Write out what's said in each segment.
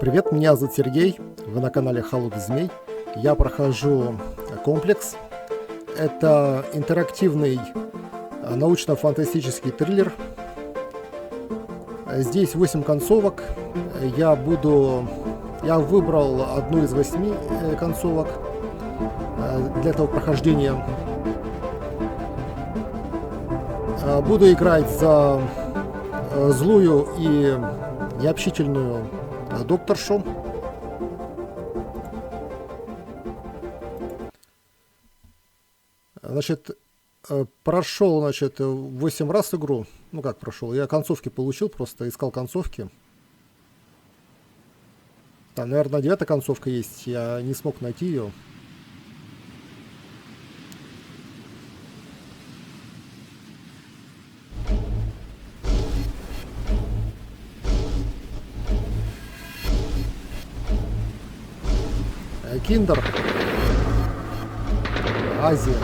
Привет, меня зовут Сергей, вы на канале Холодный Змей. Я прохожу комплекс. Это интерактивный научно-фантастический триллер. Здесь 8 концовок. Я выбрал одну из 8 концовок для этого прохождения. Буду играть за злую и необщительную докторшу. Значит, прошел, 8 раз игру. Ну как прошел? Я концовки получил, просто искал концовки. Там, наверное, 9-я концовка есть. Я не смог найти ее. Киндер. Азия.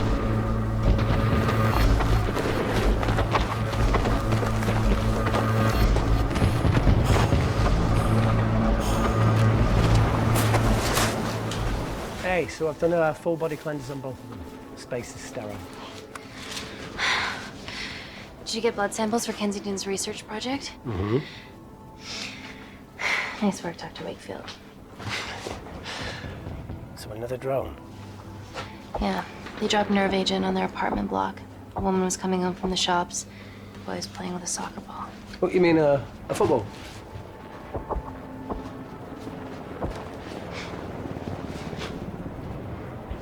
Hey, so I've done a full body cleanse on both of them. Space is sterile. Did you get blood samples for Kensington's research project? Mm-hmm. Nice work, Dr. Wakefield. So another drone? Yeah, they dropped nerve agent on their apartment block. A woman was coming home from the shops. The boy was playing with a soccer ball. What, you mean a football?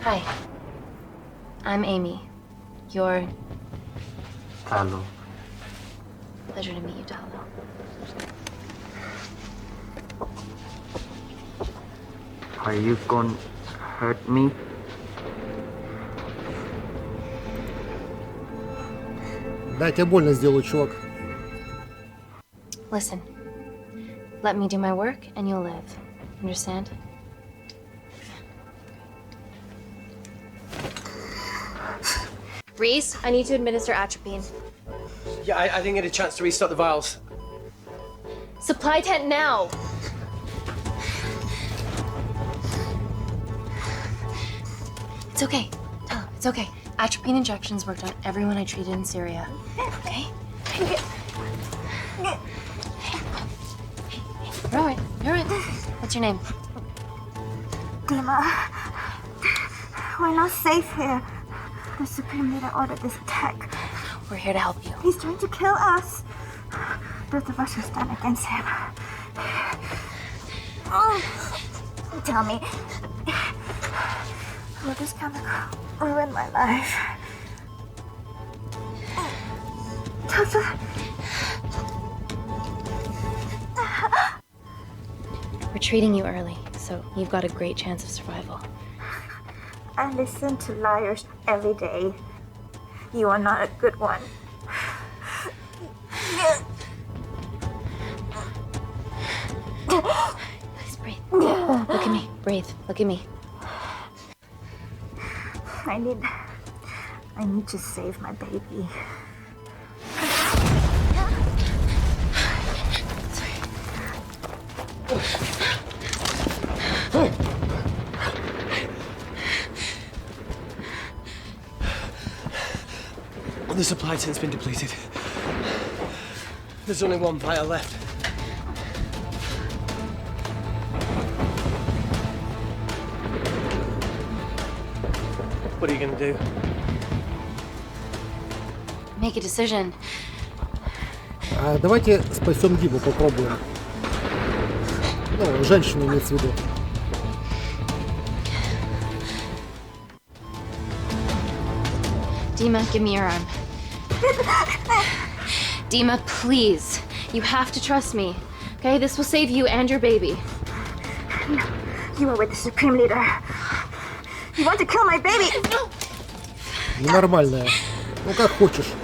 Hi. I'm Amy. You're... Hello. Pleasure to meet you, Dalo. Are you gonna hurt me? Да, я тебе больно сделаю, чувак. Listen. Let me do my work and you'll live. Understand? Reese, I need to administer atropine. Yeah, I didn't get a chance to restock the vials. Supply tent now! It's okay. Tell him, it's okay. Atropine injections worked on everyone I treated in Syria. Okay? You're alright. You're alright. What's your name? Dima, we're not safe here. The Supreme Leader ordered this attack. We're here to help you. He's trying to kill us. Both of us will stand against him. Tell me, will this chemical ruin my life? Doctor. We're treating you early, so you've got a great chance of survival. I listen to liars every day. You are not a good one. Please breathe. Look at me. Breathe. Look at me. I need to save my baby. The supply tent's been depleted. There's only one vial left. What are you gonna do? Make a decision. Давайте спасем Диму, попробуем. Ну, женщину имеется в виду. Dima, give me your arm. Dima, please. You have to trust me. Okay? This will save you and your baby. No, you are with the Supreme Leader. You want to kill my baby? Ненормальная. Ну как хочешь.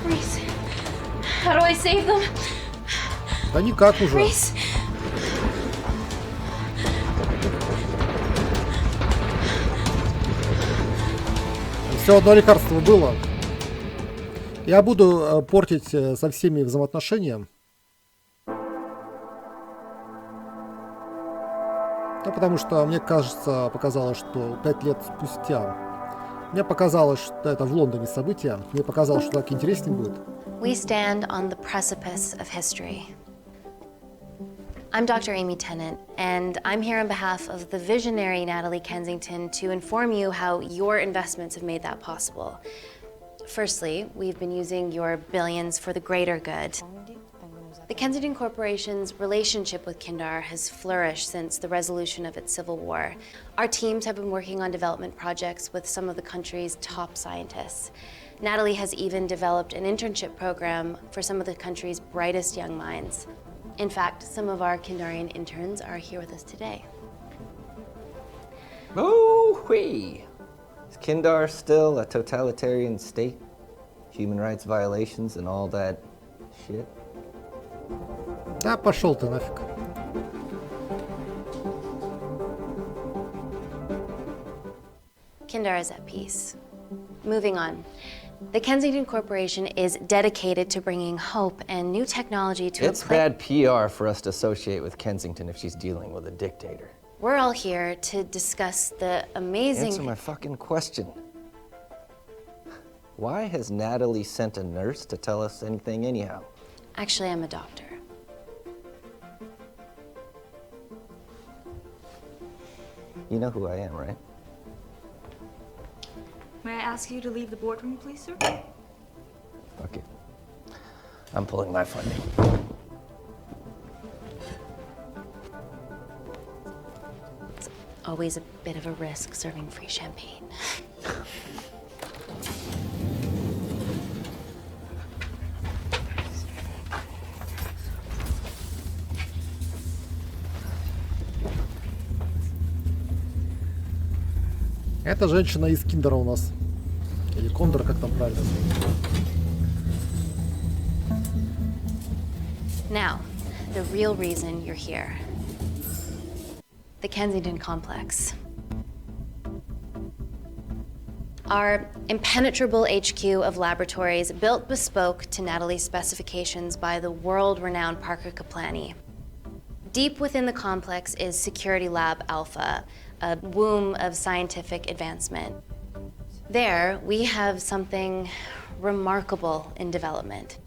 Reese, how do I save them? Да никак уже. Reese. Все одно лекарство было. Я буду портить со всеми взаимоотношения. Ну, потому что мне кажется, показалось, что 5 лет спустя. Мне показалось, что это в Лондоне событие. Мне показалось, что так интереснее будет. We stand on the precipice of history. I'm Dr. Amy Tennant, and I'm here on behalf of the visionary Natalie Kensington to inform you how your investments have made that possible. Firstly, we've been using your billions for the greater good. The Kensington Corporation's relationship with Kindar has flourished since the resolution of its civil war. Our teams have been working on development projects with some of the country's top scientists. Natalie has even developed an internship program for some of the country's brightest young minds. In fact, some of our Kindarian interns are here with us today. Ooh-wee! Is Kindar still a totalitarian state? Human rights violations and all that shit? Да пошел ты нафиг. Kindar is at peace. Moving on. The Kensington Corporation is dedicated to bringing hope and new technology to It's bad PR for us to associate with Kensington if she's dealing with a dictator. We're all here to discuss the amazing... Answer my fucking question. Why has Natalie sent a nurse to tell us anything anyhow? Actually, I'm a doctor. You know who I am, right? May I ask you to leave the boardroom, please, sir? Okay. I'm pulling my funding. It's always a bit of a risk serving free champagne. Это женщина из Киндера у нас. Или Кондор, как там правильно. Now, the real reason you're here. The Kensington Complex. Our impenetrable HQ of laboratories built bespoke to Natalie's specifications by the world-renowned Parker Kaplani. Deep within the complex is Security Lab Alpha, a womb of scientific advancement. There, we have something remarkable in development.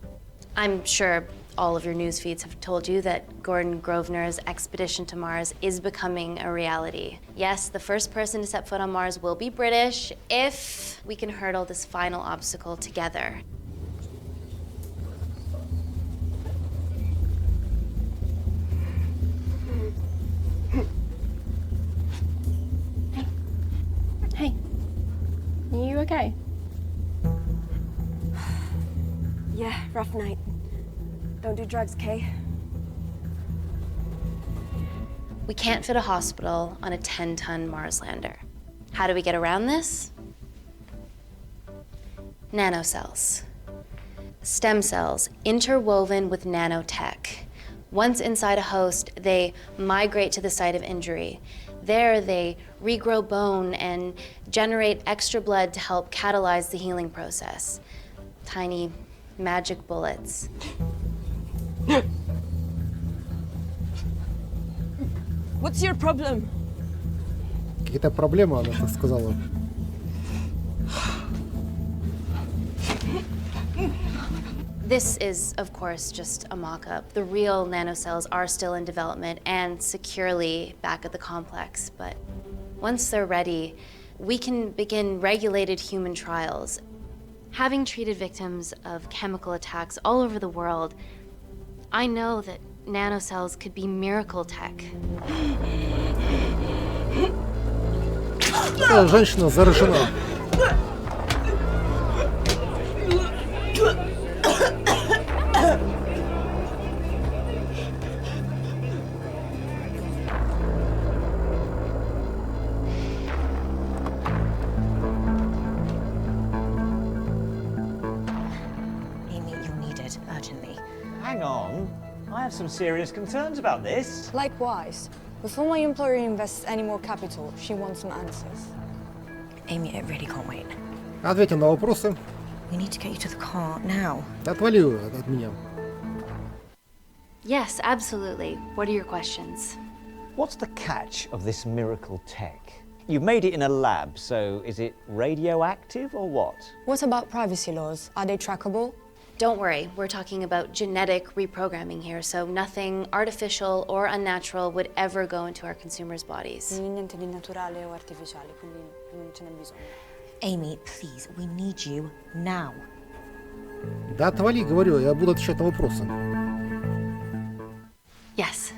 I'm sure all of your news feeds have told you that Gordon Grosvenor's expedition to Mars is becoming a reality. Yes, the first person to set foot on Mars will be British if we can hurdle this final obstacle together. Hey. Are you okay? Yeah, rough night. Don't do drugs, Kay. We can't fit a hospital on a 10-ton Mars lander. How do we get around this? Nanocells. Stem cells interwoven with nanotech. Once inside a host, they migrate to the site of injury. There, they regrow bone and generate extra blood to help catalyze the healing process. Tiny magic bullets. What's your problem? Какие-то проблемы, она так сказала. This is, of course, just a mock-up. The real nanocells are still in development and securely back at the complex, but once they're ready, we can begin regulated human trials. Having treated victims of chemical attacks all over the world, I know that nanocells could be miracle tech. Эта женщина заражена. Amy, you'll need it urgently. Hang on. I have some serious concerns about this. Likewise. Before my employer invests any more capital, she wants some answers. Amy, it really can't wait. Ответим на вопросы. We need to get you to the car now. Отвали от меня. Yes, absolutely. What are your questions? What's the catch of this miracle tech? You've made it in a lab, so is it radioactive or what? What about privacy laws? Are they trackable? Don't worry, we're talking about genetic reprogramming here, so nothing artificial or unnatural would ever go into our consumers' bodies. Niente di naturale o artificiale, quindi non ce n'è bisogno. Amy, please, we need you now. Да отвали, говорю, я буду отвечать на вопросы. Yes.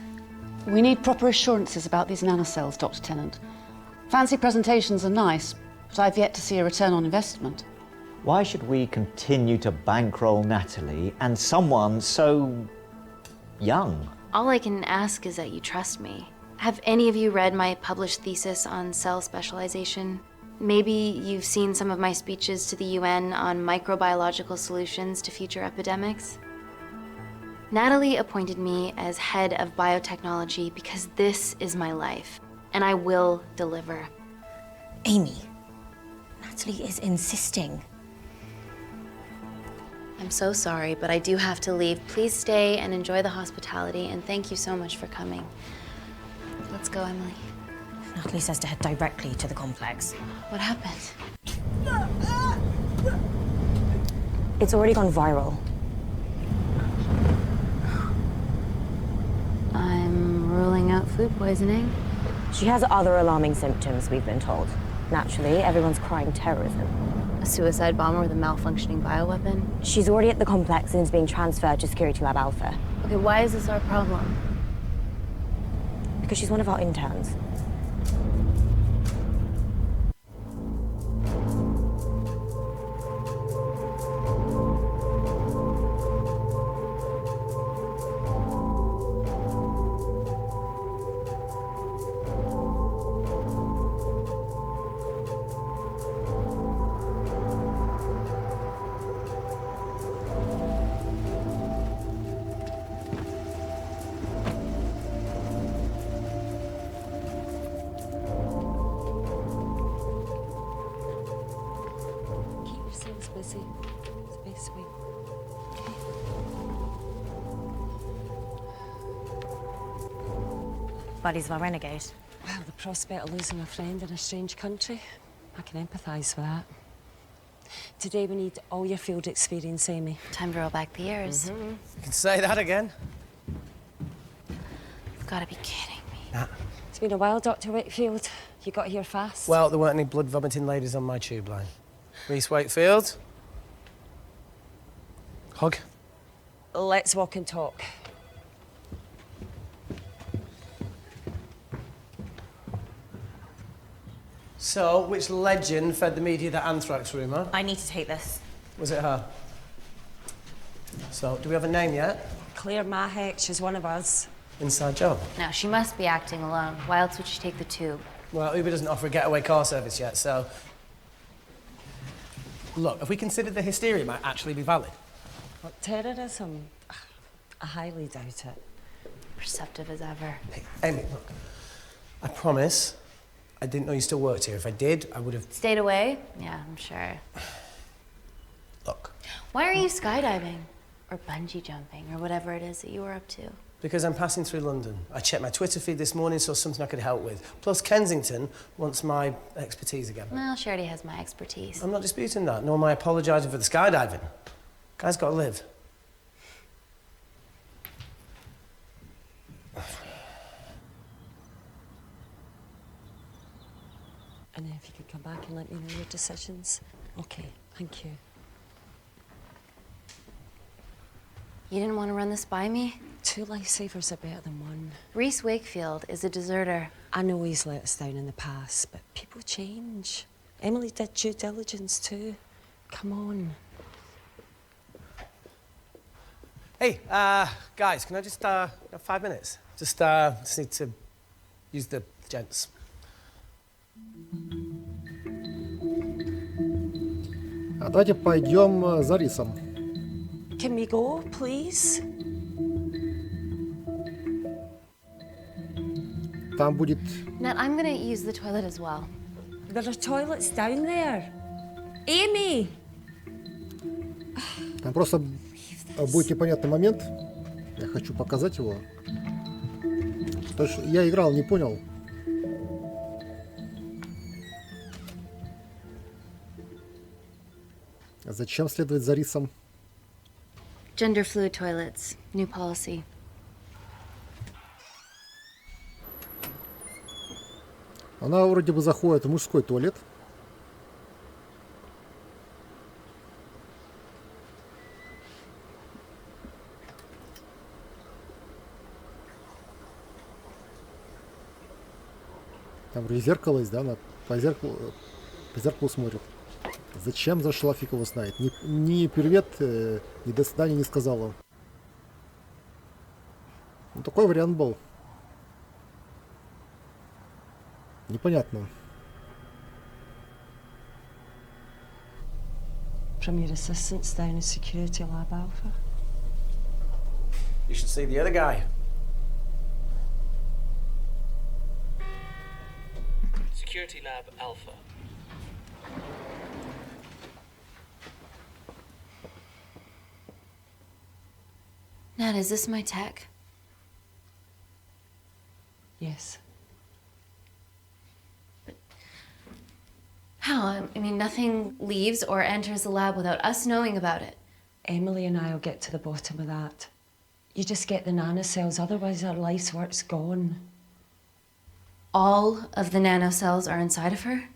We need proper assurances about these nanocells, Dr. Tennant. Fancy presentations are nice, but I've yet to see a return on investment. Why should we continue to bankroll Natalie and someone so young? All I can ask is that you trust me. Have any of you read my published thesis on cell specialization? Maybe you've seen some of my speeches to the UN on microbiological solutions to future epidemics? Natalie appointed me as head of biotechnology because this is my life, and I will deliver. Amy, Natalie is insisting. I'm so sorry, but I do have to leave. Please stay and enjoy the hospitality, and thank you so much for coming. Let's go, Emily. Natalie says to head directly to the complex. What happened? It's already gone viral. I'm ruling out food poisoning. She has other alarming symptoms, we've been told. Naturally, everyone's crying terrorism. A suicide bomber with a malfunctioning bioweapon? She's already at the complex and is being transferred to Security Lab Alpha. Okay, why is this our problem? Because she's one of our interns. Buddies of our renegade. Well, the prospect of losing a friend in a strange country, I can empathise with that. Today we need all your field experience, Amy. Time to roll back the years. You can say that again. You've got to be kidding me. Nah. It's been a while, Dr. Wakefield. You got here fast. Well, there weren't any blood-vomiting ladies on my tube line. Reese Wakefield. Hug. Let's walk and talk. So, which legend fed the media that anthrax rumour? I need to take this. Was it her? So, do we have a name yet? Claire Mahek, she's one of us. Inside job? Now, she must be acting alone. Why else would she take the tube? Well, Uber doesn't offer a getaway car service yet, so... Look, have we considered the hysteria might actually be valid? What, terrorism? I highly doubt it. Perceptive as ever. Hey, Amy, look. I promise I didn't know you still worked here. If I did, I would have... Stayed away? Yeah, I'm sure. Look. Why are you skydiving? Or bungee jumping, or whatever it is that you were up to? Because I'm passing through London. I checked my Twitter feed this morning, saw something I could help with. Plus, Kensington wants my expertise again. Well, she already has my expertise. I'm not disputing that, nor am I apologising for the skydiving. Guy's got to live. And if you could come back and let me know your decisions. Okay, thank you. You didn't want to run this by me? 2 lifesavers are better than 1. Reese Wakefield is a deserter. I know he's let us down in the past, but people change. Emily did due diligence too. Come on. Hey, guys, can I just, have 5 minutes? Just need to use the gents. А давайте пойдем за рисом. Can we go, please? Там будет... Nat, I'm gonna use the toilet as well. There are toilets down there. Amy! Там просто будет непонятный момент. Я хочу показать его. Потому что я играл, не понял. Зачем следовать за рисом? Gender fluid toilets. New policy. Она вроде бы заходит в мужской туалет. Там вроде зеркало есть, да? Она по зеркалу смотрит. Зачем зашла, фиг его знает. Ни привет, ни до свидания не сказала. Ну, такой вариант был. Непонятно. From your assistants down in Security Lab Alpha. You should see the other guy. Security Lab Alpha. Nat, is this my tech? Yes. How? I mean, nothing leaves or enters the lab without us knowing about it. Emily and I will get to the bottom of that. You just get the nanocells, otherwise our life's work's gone. All of the nanocells are inside of her?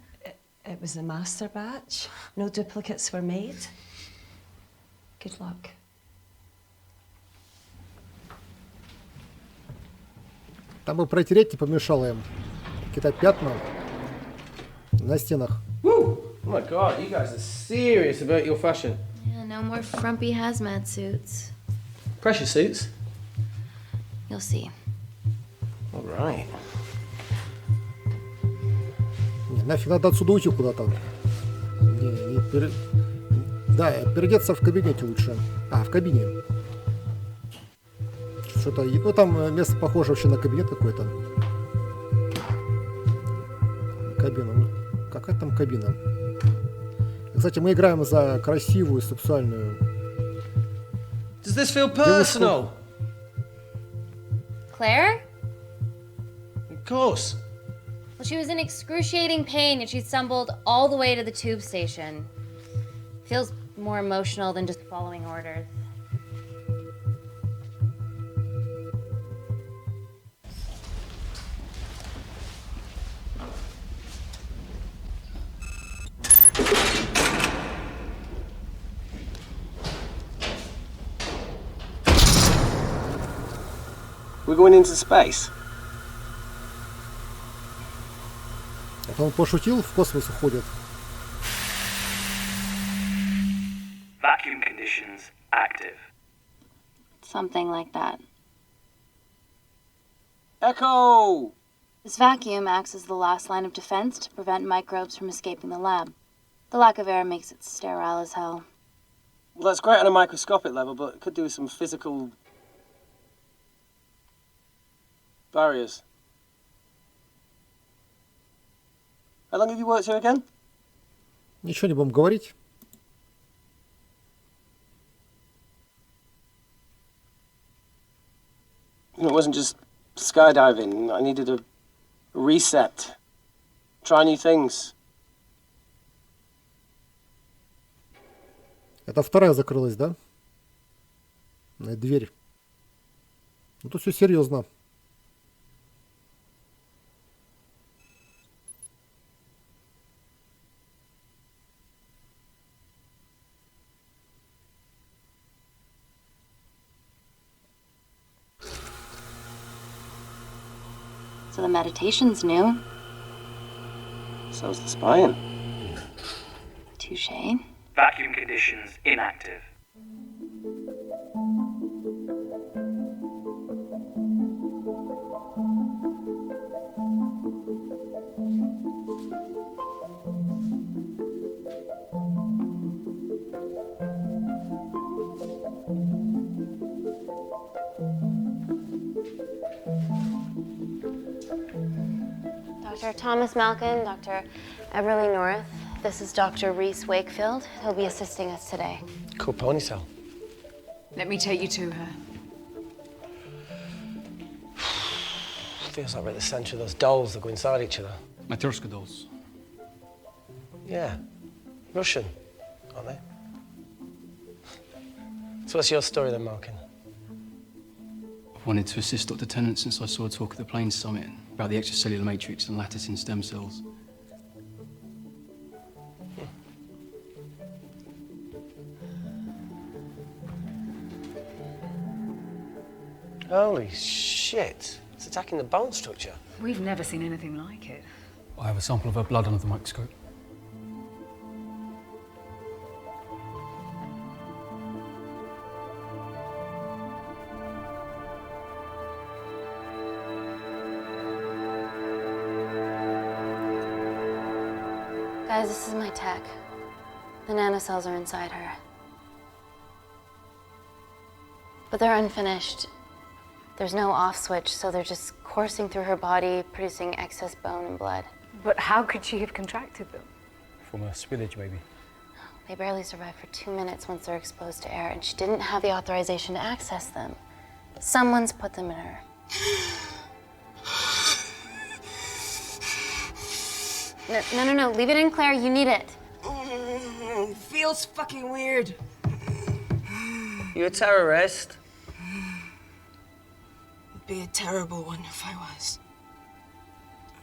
It was the master batch. No duplicates were made. Good luck. Там бы протереть не помешало им. Какие-то пятна на стенах. Woo! Oh my god, you guys are serious about your fashion. Yeah, no more frumpy hazmat suits. Pressure suits? You'll see. All right. Не, нафиг надо отсюда уйти куда-то. Да, переодеться в кабинете лучше. А, в кабине. Что-то... Ну, там место похоже вообще на кабинет какой-то. Кабина. Ну, какая там кабина? Кстати, мы играем за красивую, сексуальную... Does this feel personal? Claire? Of course. Well, she was in excruciating pain and she stumbled all the way to the tube station. Feels more emotional than just following orders. We're going into space. Это он пошутил, в космос уходит. Vacuum conditions active. Something like that. Echo! This vacuum acts as the last line of defense to prevent microbes from escaping the lab. The lack of air makes it sterile as hell. Well, that's great on a microscopic level, but it could do with some physical barriers. How long have you worked here again? Ничего не будем говорить. It wasn't just skydiving. I needed a reset. Try new things. Это вторая закрылась, да? Дверь. Ну тут все серьезно. So the meditation's new. So's the spying. Touché. Vacuum conditions inactive. Dr. Thomas Malkin, Dr. Everly North. This is Dr. Reese Wakefield. He'll be assisting us today. Cool ponytail. Let me take you to her. Feels like we're at the centre of those dolls that go inside each other. Matryoshka dolls. Yeah. Russian, aren't they? So what's your story then, Malkin? I've wanted to assist Dr. Tennant since I saw a talk at the Plains Summit about the extracellular matrix and lattice in stem cells. Holy shit. It's attacking the bone structure. We've never seen anything like it. I have a sample of her blood under the microscope. Guys, this is my tech. The nanocells are inside her. But they're unfinished. There's no off switch, so they're just coursing through her body, producing excess bone and blood. But how could she have contracted them? From a spillage, maybe. They barely survive for 2 minutes once they're exposed to air, and she didn't have the authorization to access them. Someone's put them in her. No, leave it in, Claire, you need it. Feels fucking weird. You a terrorist? It'd be a terrible one if I was.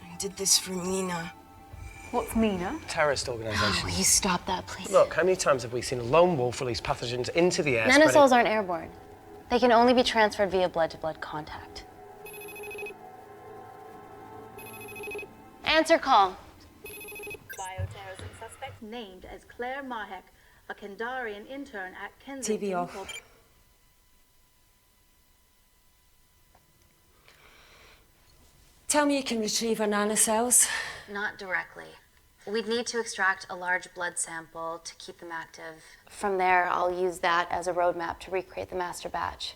I did this for Mina. What's Mina? Terrorist organisation. Will you stop that, please? Look, how many times have we seen a lone wolf release pathogens into the air? Nanocells aren't airborne. They can only be transferred via blood-to-blood contact. Answer call. Bioterrorism suspect named as Claire Mahek, a Kandarian intern at Kensington. TV off. Tell me you can retrieve her nanocells. Not directly. We'd need to extract a large blood sample to keep them active. From there, I'll use that as a roadmap to recreate the master batch.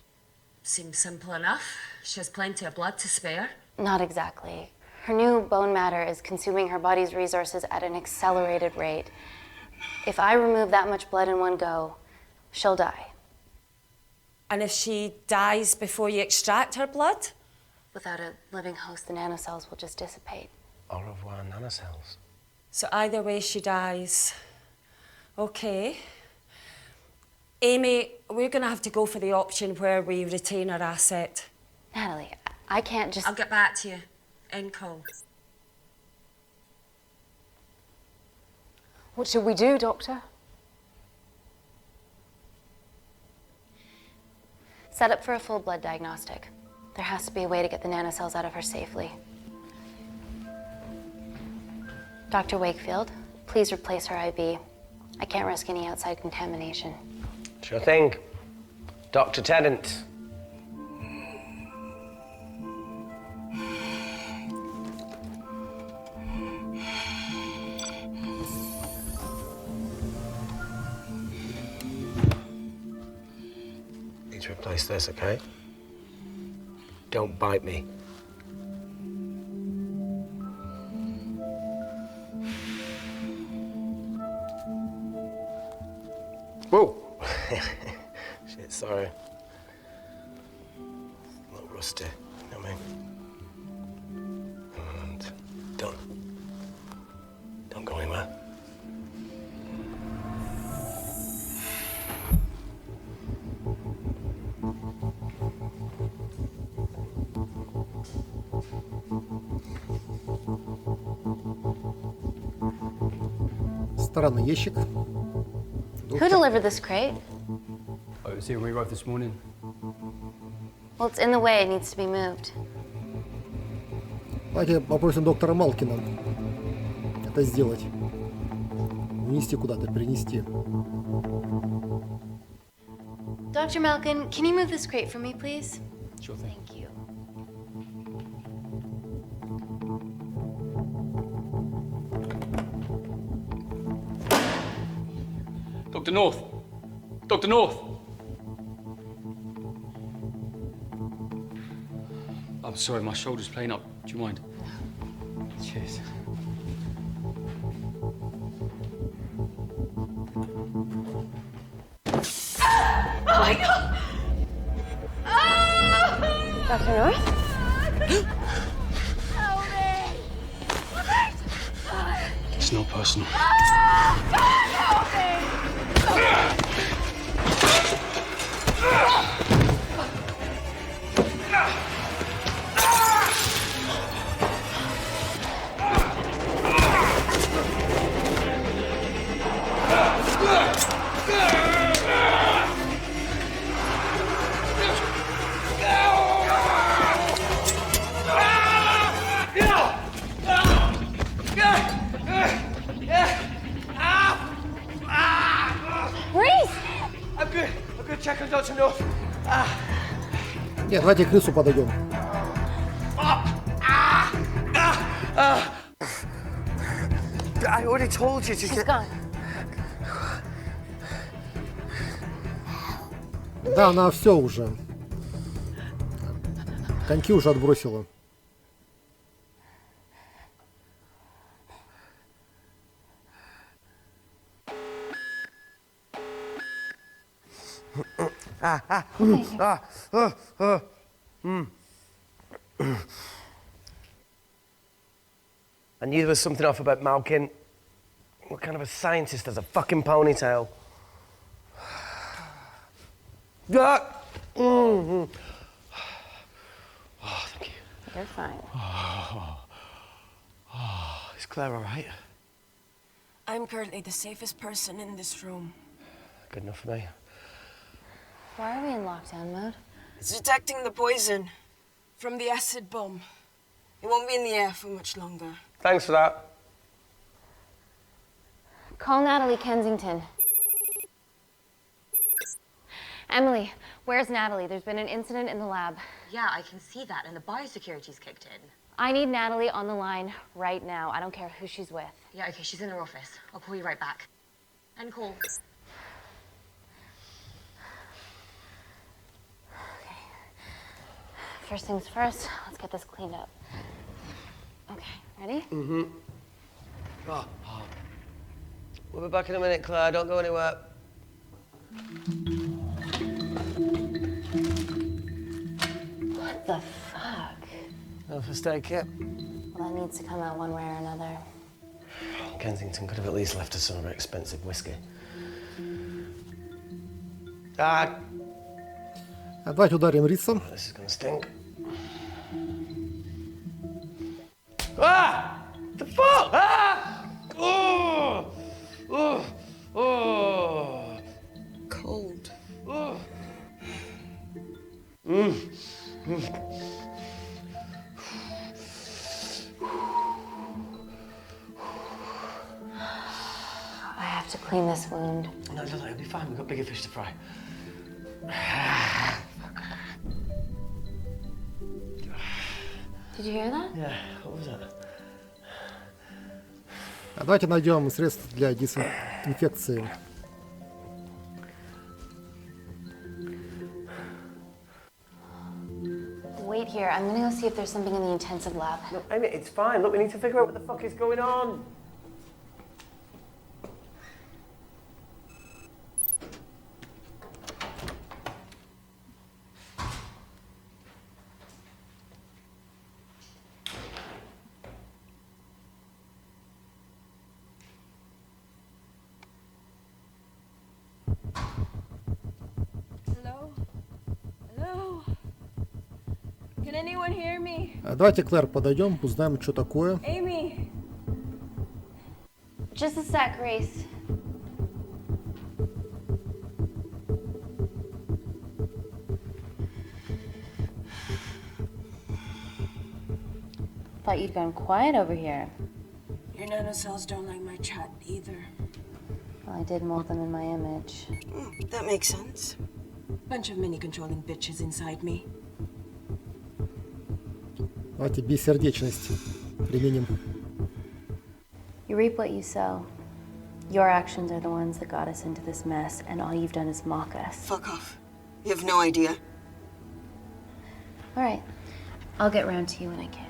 Seems simple enough. She has plenty of blood to spare. Not exactly. Her new bone matter is consuming her body's resources at an accelerated rate. If I remove that much blood in one go, she'll die. And if she dies before you extract her blood? Without a living host, the nanocells will just dissipate. Au revoir, nanocells. So either way she dies. Okay. Amy, we're gonna have to go for the option where we retain our asset. Natalie, I can't just... I'll get back to you. End call. What should we do, Doctor? Set up for a full blood diagnostic. There has to be a way to get the nanocells out of her safely. Dr. Wakefield, please replace her IV. I can't risk any outside contamination. Sure thing. Dr. Tennant. Need to replace this, okay? Don't bite me. Whoa! Shit, sorry. A little rusty, you know what I mean? And don't go anywhere. Странный ящик. Who delivered this crate? Oh, it was here when we arrived this morning. Well, it's in the way. It needs to be moved. Давайте попросим доктора Малкина это сделать. Унести куда-то, перенести. Dr. Malkin, can you move this crate for me, please? Sure thing. Thank you. Dr. North! Dr. North! I'm sorry, my shoulder's playing up. Do you mind? Cheers. Oh my God! Dr. North? It's not personal. Check on Dr. North. Нет, давайте к крысу подойдем. I already told you to She's gone. Да, она все уже. Коньки уже отбросила. I knew there was something off about Malkin. What kind of a scientist has a fucking ponytail? Oh, thank you. You're fine. Is Claire all right? I'm currently the safest person in this room. Good enough for me. Why are we in lockdown mode? It's detecting the poison from the acid bomb. It won't be in the air for much longer. Thanks for that. Call Natalie Kensington. Emily, where's Natalie? There's been an incident in the lab. Yeah, I can see that, and the biosecurity's kicked in. I need Natalie on the line right now. I don't care who she's with. Yeah, okay, she's in her office. I'll call you right back. End call. Okay. First things first, let's get this cleaned up. Okay, ready? Mm-hmm. We'll be back in a minute, Claire. Don't go anywhere. What the fuck? No first aid kit. Well, that needs to come out one way or another. Kensington could have at least left us some of her expensive whiskey. Давайте ударим рисом. This is gonna stink. Ah! The fuck! Ah! Oh! Oh! Oh! Cold. Oh! I have to clean this wound. No, it'll be fine. We've got bigger fish to fry. Did you hear that? Yeah, what was that? Давайте найдем средства для дезинфекции. Wait here. I'm gonna go see if there's something in the intensive lab. No, Amy, it's fine. Look, we need to figure out what the fuck is going on. Hello? Hello? Can anyone hear me? Давайте, Клэр, подойдем, узнаем, что такое. Amy? Just a sec, Grace. Thought you'd gone quiet over here. Your nanocells don't like my chat either. Well, I did mold them in my image. That makes sense. Bunch of mini-controlling bitches inside me. Давайте бессердечность применим. You reap what you sow. Your actions are the ones that got us into this mess, and all you've done is mock us. Fuck off. You have no idea. All right. I'll get round to you when I can.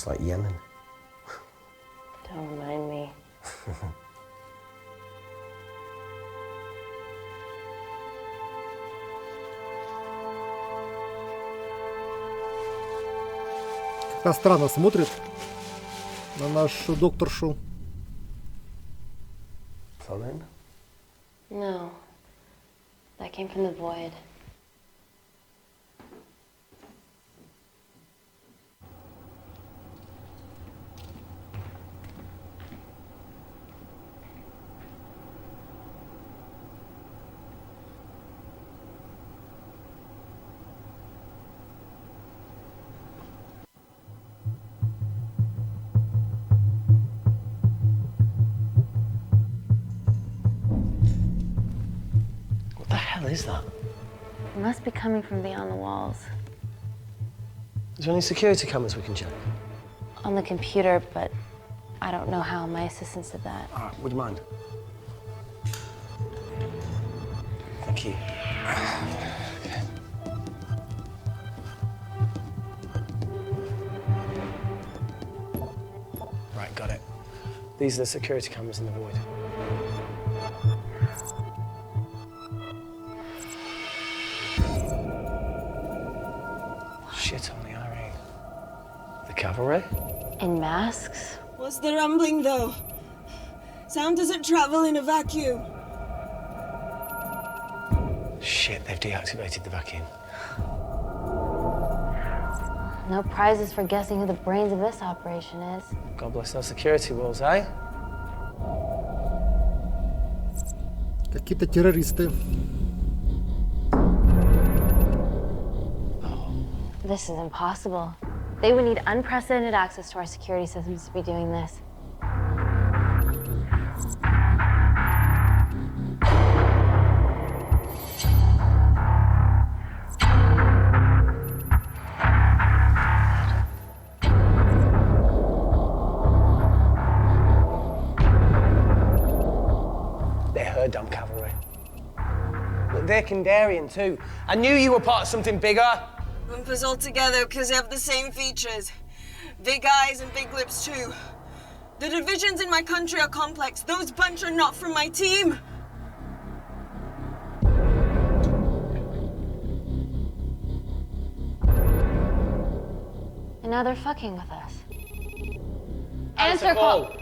Just like Yemen. Don't remind me. Как-то странно смотрит на нашу докторшу. Phone? No. That came from the void. What the hell is that? It must be coming from beyond the walls. Is there any security cameras we can check? On the computer, but I don't know how. My assistants did that. All right, would you mind? Thank you. Right, got it. These are the security cameras in the void. Shit on the irene. The cavalry? In masks? What's the rumbling, though? Sound doesn't travel in a vacuum. Shit, they've deactivated the vacuum. No prizes for guessing who the brains of this operation is. God bless those security walls, eh? Какие-то террористы. This is impossible. They would need unprecedented access to our security systems to be doing this. They're her damn cavalry. Look, they're Kandarian too. I knew you were part of something bigger. Lumpers all together because they have the same features. Big eyes and big lips too. The divisions in my country are complex. Those bunch are not from my team. And now they're fucking with us. Answer call.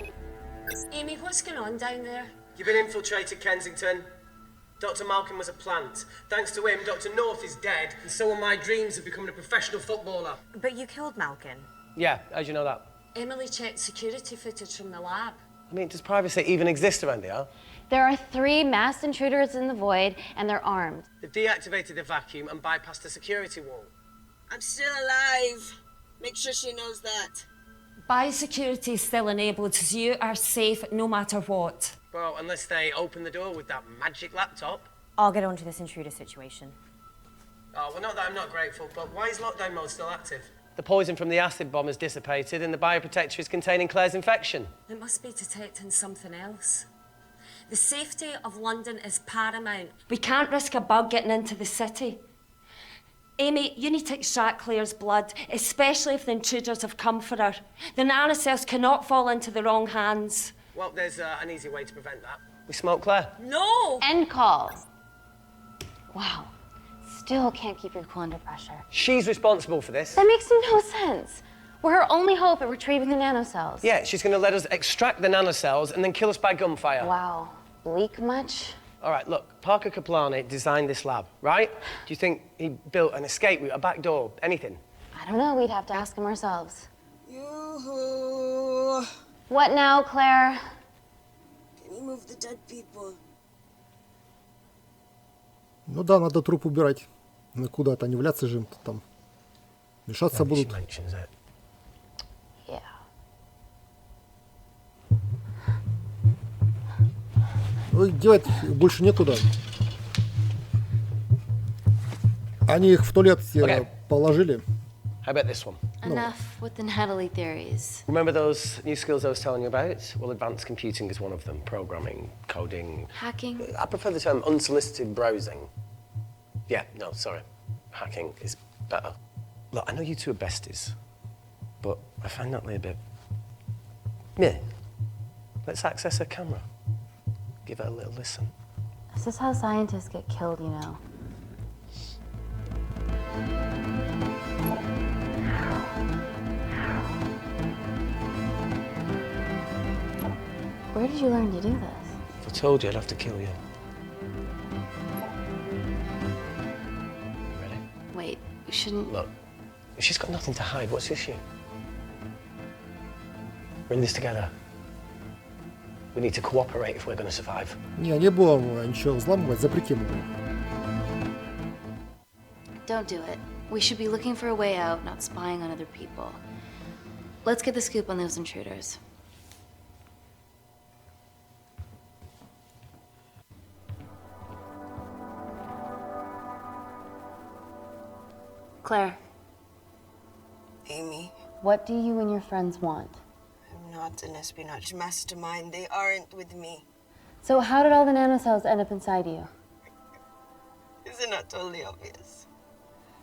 Amy, what's going on down there? You've been infiltrated, Kensington. Dr. Malcolm was a plant. Thanks to him, Dr. North is dead, and so are my dreams of becoming a professional footballer. But you killed Malcolm. Yeah, how'd you know that? Emily checked security footage from the lab. I mean, does privacy even exist around here? There are 3 masked intruders in the void, and they're armed. They've deactivated the vacuum and bypassed the security wall. I'm still alive. Make sure she knows that. Biosecurity is still enabled, so you are safe no matter what. Well, unless they open the door with that magic laptop. I'll get onto this intruder situation. Oh, well, not that I'm not grateful, but why is lockdown mode still active? The poison from the acid bomb has dissipated and the bioprotector is containing Claire's infection. It must be detecting something else. The safety of London is paramount. We can't risk a bug getting into the city. Amy, you need to extract Claire's blood, especially if the intruders have come for her. The nanocells cannot fall into the wrong hands. Well, there's an easy way to prevent that. We smoke Claire. No! End call. Wow. Still can't keep your cool under pressure. She's responsible for this. That makes no sense. We're her only hope at retrieving the nanocells. Yeah, she's going to let us extract the nanocells and then kill us by gunfire. Wow. Bleak much? All right, look, Parker Kaplani designed this lab, right? Do you think he built an escape route, a back door, anything? I don't know. We'd have to ask him ourselves. Yoo-hoo. What now, Claire? Can you move the dead people? Ну да, надо труп убирать. Ну куда-то они в ляцы же там. Мешаться будут. Yeah. Ну, девать больше некуда. Они их в туалет все положили. How about this one? Enough with the Natalie theories. Remember those new skills I was telling you about? Well, advanced computing is one of them. Programming, coding. Hacking? I prefer the term unsolicited browsing. Yeah, no, sorry. Hacking is better. Look, I know you two are besties. but I find Natalie a bit... Yeah. Let's access her camera. Give her a little listen. This is how scientists get killed, you know. Where did you learn to do this? If I told you, I'd have to kill you. Ready? Wait, you shouldn't... Look, she's got nothing to hide. What's the issue? We're in this together. We need to cooperate if we're going to survive. Не будем ничего взламывать, запретим его. Don't do it. We should be looking for a way out, not spying on other people. Let's get the scoop on those intruders. Claire. Amy. What do you and your friends want? I'm not an espionage mastermind. They aren't with me. So how did all the nanocells end up inside you? Isn't that totally obvious?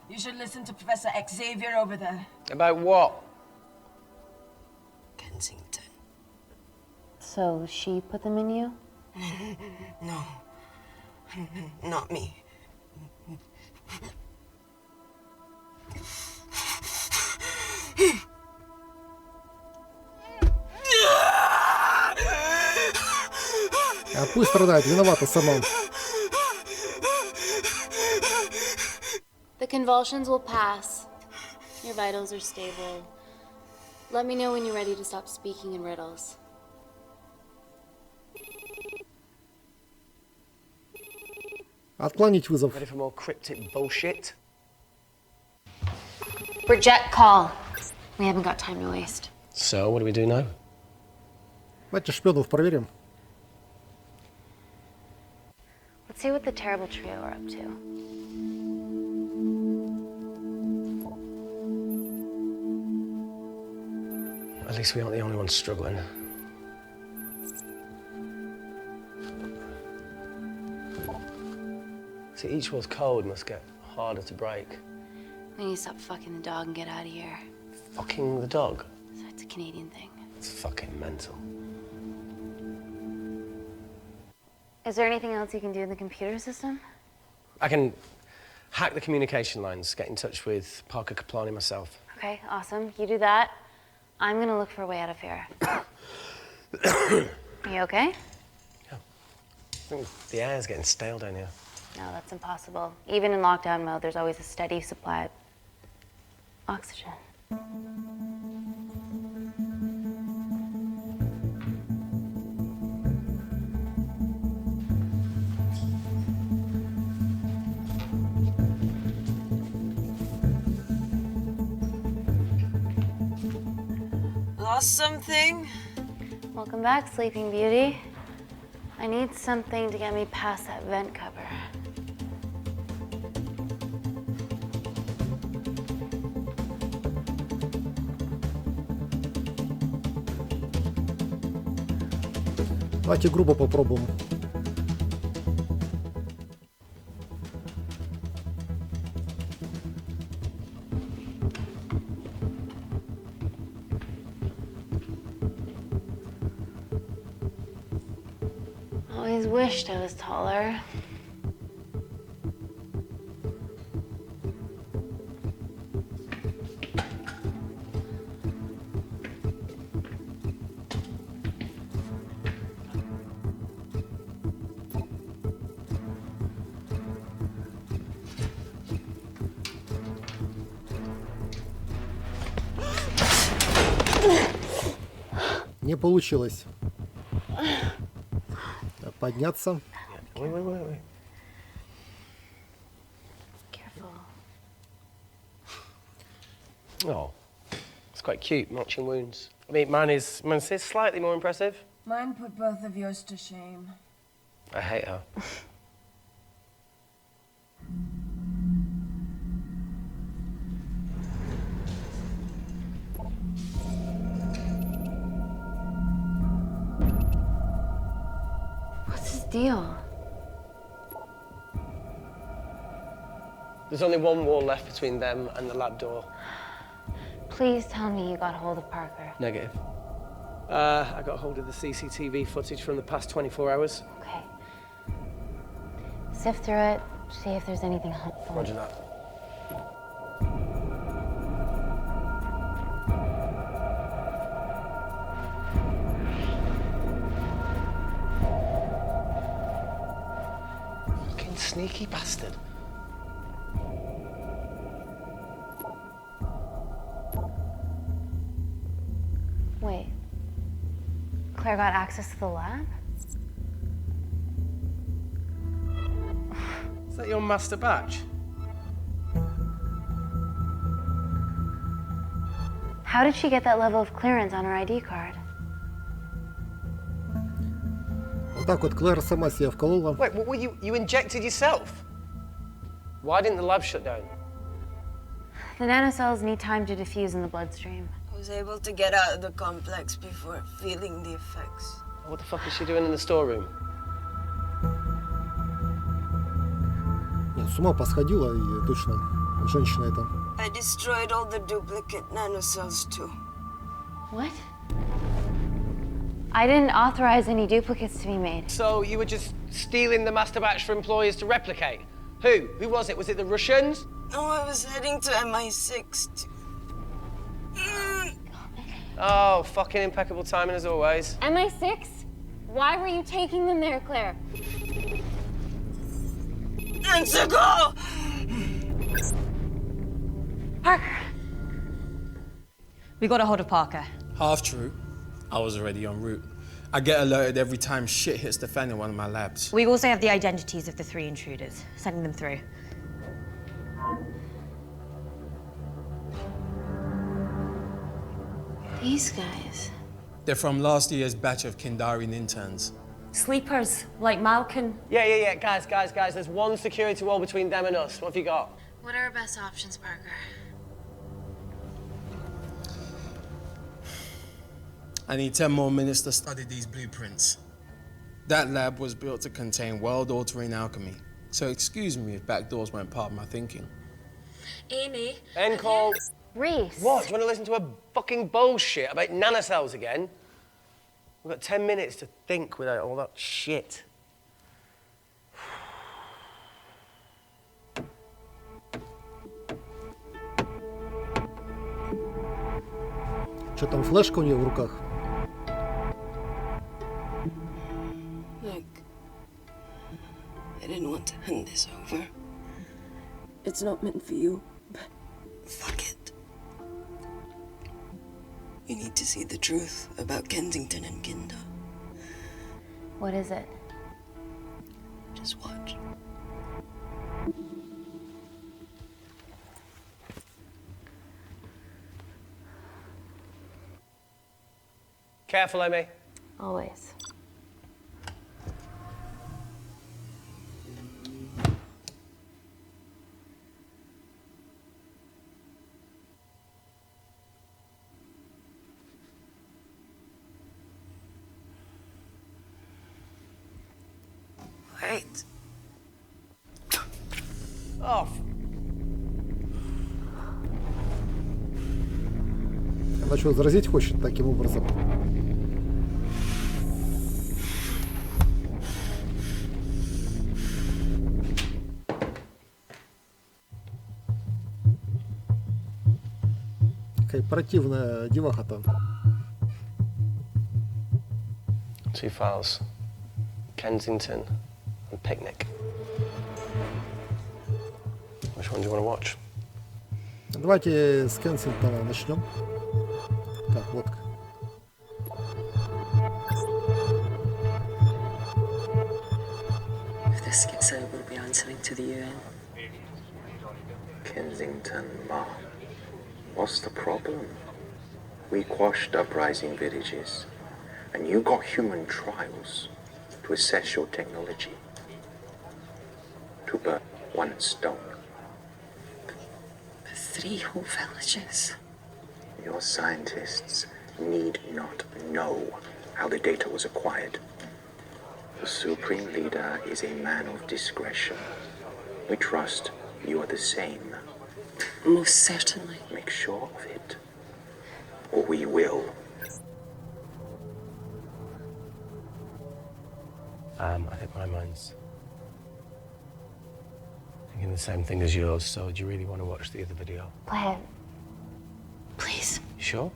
You should listen to Professor Xavier over there. About what? Kensington. So she put them in you? No. Not me. А пусть страдает, виновата сама. The convulsions will pass. Your vitals are stable. Let me know when you're ready to stop speaking in riddles. Отклонить вызов. Ready for more cryptic bullshit? Reject call. We haven't got time to waste. So, what do we do now? Давайте шпионов проверим. Let's see what the terrible trio are up to. At least we aren't the only ones struggling. See, each one's code must get harder to break. We need to stop fucking the dog and get out of here. Fucking the dog? So it's a Canadian thing. It's fucking mental. Is there anything else you can do in the computer system? I can hack the communication lines, get in touch with Parker Kaplani myself. Okay, awesome. You do that. I'm gonna look for a way out of here. Are you okay? I think the air's getting stale down here. No, that's impossible. Even in lockdown mode, there's always a steady supply of oxygen. Lost something? Welcome back, Sleeping Beauty. I need something to get me past that vent cover. Давайте грубо попробуем. Always wished I was taller. Не получилось. Подняться. Wait. Careful. Oh, it's quite cute, matching wounds. I mean, mine's slightly more impressive. Mine put both of yours to shame. I hate her. What's his deal? There's only one wall left between them and the lab door. Please tell me you got hold of Parker. Negative. I got hold of the CCTV footage from the past 24 hours. Okay. Sift through it, see if there's anything helpful. Roger that. Fucking sneaky bastard. Wait. Claire got access to the lab? Is that your master batch? How did she get that level of clearance on her ID card? Вот так вот Клэр сама себя вколола. Wait, what were you injected yourself? Why didn't the lab shut down? The nanocells need time to diffuse in the bloodstream. I was able to get out of the complex before feeling the effects. What the fuck is she doing in the storeroom? Нет, с ума посходила и точно женщина эта. I destroyed all the duplicate nanocells too. What? I didn't authorize any duplicates to be made. So you were just stealing the master batch for employers to replicate? Who? Who was it? Was it the Russians? No, I was heading to MI6 to... Oh, fucking impeccable timing as always. MI6? Why were you taking them there, Claire? And to go! Parker! We got a hold of Parker. Half true. I was already en route. I get alerted every time shit hits the fan in one of my labs. We also have the identities of the 3 intruders. Sending them through. These guys. They're from last year's batch of Kindarian interns. Sleepers, like Malkin. Yeah. Guys. There's one security wall between them and us. What have you got? What are our best options, Parker? I need 10 more minutes to study these blueprints. That lab was built to contain world-altering alchemy. So excuse me if backdoors weren't part of my thinking. Amy. End call. Reese. What? Do you want to listen to a fucking bullshit about nanocells again? We've got 10 minutes to think without all that shit. Что там, флешка у нее в руках? Look, I didn't want to hand this over. It's not meant for you, but fuck it. You need to see the truth about Kensington and Kinder. What is it? Just watch. Careful, Amy. Always. Wait. Oh. Она что, заразить хочет таким образом? Какая противная деваха-то. 2 files. Kensington and Picnic. Which one do you want to watch? Давайте с Кенсингтона начнем. Так, водка. If this gets out, we'll be answering to the UN. Kensington, Ma. What's the problem? We quashed uprising villages, and you got human trials to assess your technology. To burn one stone. 3 whole villages. Your scientists need not know how the data was acquired. The Supreme Leader is a man of discretion. We trust you are the same. Most certainly. Make sure of it. or we will. I think my mind's thinking the same thing as yours, so do you really want to watch the other video? Claire, please. You sure?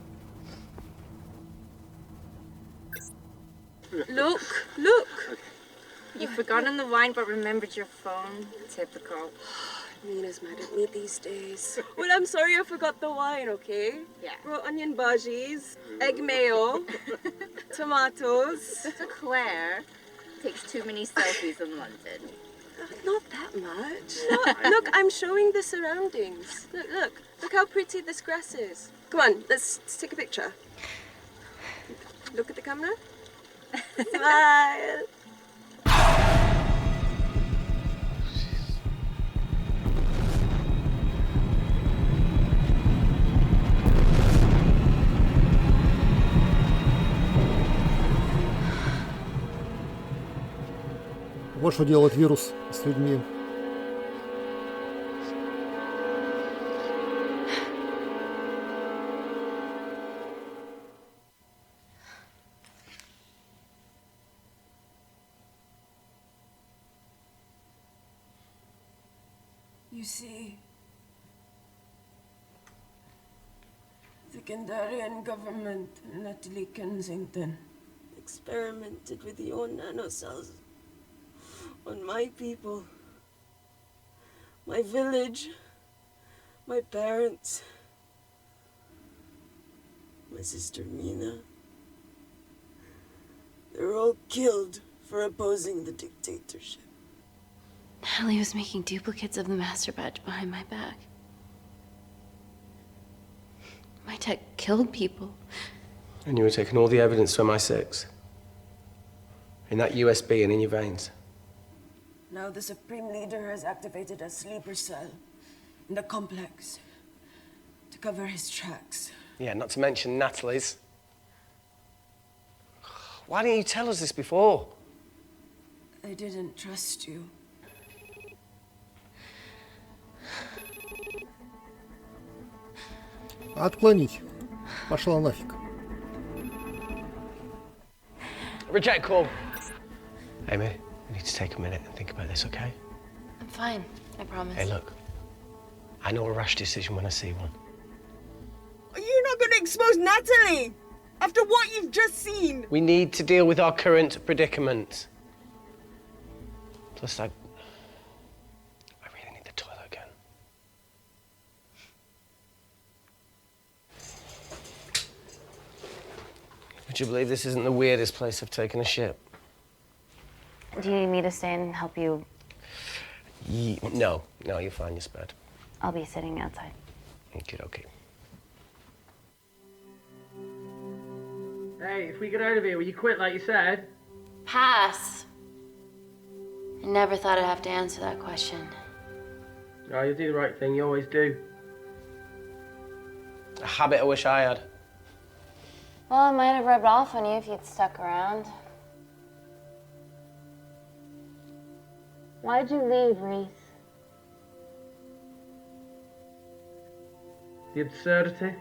Look, look! You've forgotten the wine but remembered your phone. Typical. Mina's mad at me these days. Well, I'm sorry I forgot the wine, okay? Yeah. Raw onion bhajis, egg mayo, tomatoes. Claire takes too many selfies in London. Not that much. Look, I'm showing the surroundings. Look how pretty this grass is. Come on, let's take a picture. Look at the camera. Smile. Вот что делает вирус с людьми. You see, the Kandarian government and Natalie Kensington experimented with your nanocells on my people, my village, my parents, my sister Mina. They were all killed for opposing the dictatorship. Natalie was making duplicates of the master batch behind my back. My tech killed people. And you were taking all the evidence from MI6? In that USB and in your veins? Now the Supreme Leader has activated a sleeper cell in the complex to cover his tracks. Yeah, not to mention Natalie's. Why didn't you tell us this before? I didn't trust you. Отклонить. Пошла нафиг. Reject call. Amy, we need to take a minute and think about this, okay? I'm fine, I promise. Hey, look. I know a rash decision when I see one. Are you not going to expose Natalie? After what you've just seen? We need to deal with our current predicament. Plus, I really need the toilet again. Would you believe this isn't the weirdest place I've taken a shit? Do you need me to stay and help you? No, you're fine, you're spared. I'll be sitting outside. Okay. Hey, if we get out of here, will you quit like you said? Pass. I never thought I'd have to answer that question. No, you'll do the right thing, you always do. A habit I wish I had. Well, it might have rubbed off on you if you'd stuck around. Why'd you leave, Reese? The absurdity.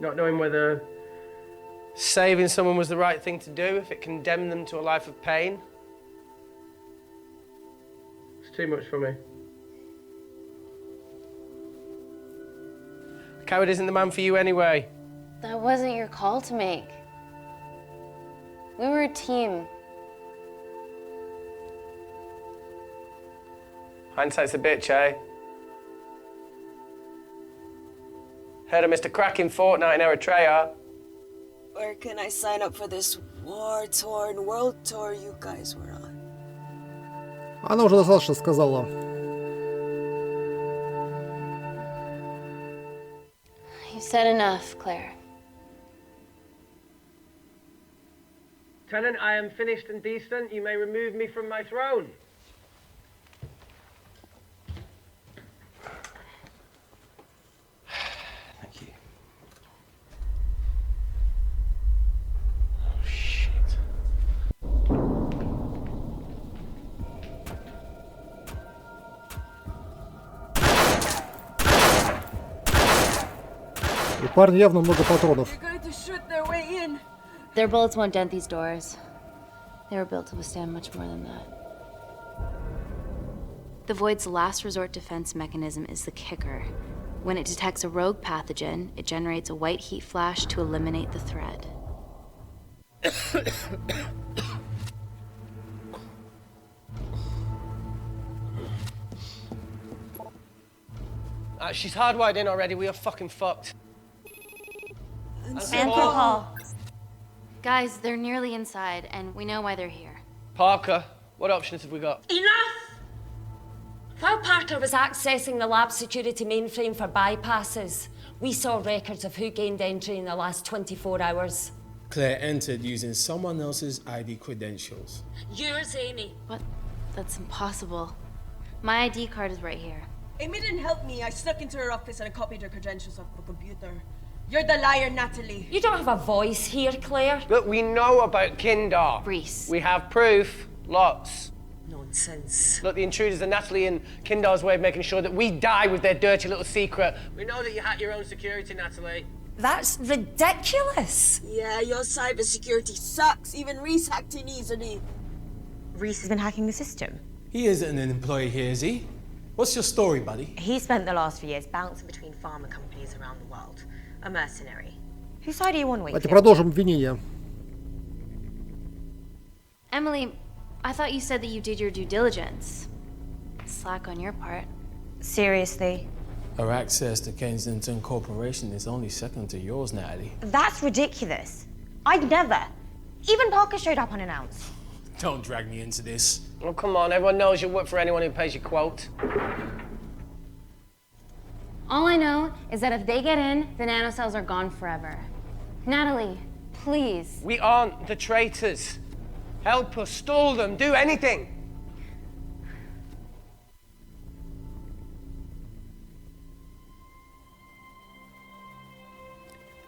Not knowing whether saving someone was the right thing to do if it condemned them to a life of pain. it's too much for me. A coward isn't the man for you anyway. That wasn't your call to make. We were a team. Hindsight's a bitch, eh? Heard of Mr. Cracking Fortnite in Eritrea. Where can I sign up for this war-torn world tour you guys were on? Она уже достаточно сказала. You said enough, Claire. Tenant, I am finished and decent. You may remove me from my throne. Thank you. Oh, shit. У парня явно много патронов. Their bullets won't dent these doors. They were built to withstand much more than that. The Void's last resort defense mechanism is the kicker. When it detects a rogue pathogen, it generates a white heat flash to eliminate the threat. She's hardwired in already. We are fucking fucked. Paul. Guys, they're nearly inside, and we know why they're here. Parker, what options have we got? Enough! While Parker was accessing the lab security mainframe for bypasses, we saw records of who gained entry in the last 24 hours. Claire entered using someone else's ID credentials. Yours, Amy. What? That's impossible. My ID card is right here. Amy didn't help me. I snuck into her office and I copied her credentials off the computer. You're the liar, Natalie. You don't have a voice here, Claire. Look, we know about Kindar. Reese. We have proof. Lots. Nonsense. Look, the intruders are Natalie and Kindar's way of making sure that we die with their dirty little secret. We know that you hack your own security, Natalie. That's ridiculous. Yeah, your cybersecurity sucks. Even Reese hacked in easily. Reese has been hacking the system. He isn't an employee here, is he? What's your story, buddy? He spent the last few years bouncing between pharma companies around the world. A mercenary. Whose side are you on, Давайте продолжим обвинение. Emily, I thought you said that you did your due diligence. Slack on your part. Seriously? Our access to Kensington Corporation is only second to yours, Natalie. That's ridiculous. I'd never. Even Parker showed up unannounced. Don't drag me into this. Oh, come on. Everyone knows you work for anyone who pays your quote. All I know is that if they get in, the nanocells are gone forever. Natalie, please. We aren't the traitors. Help us, stall them, do anything.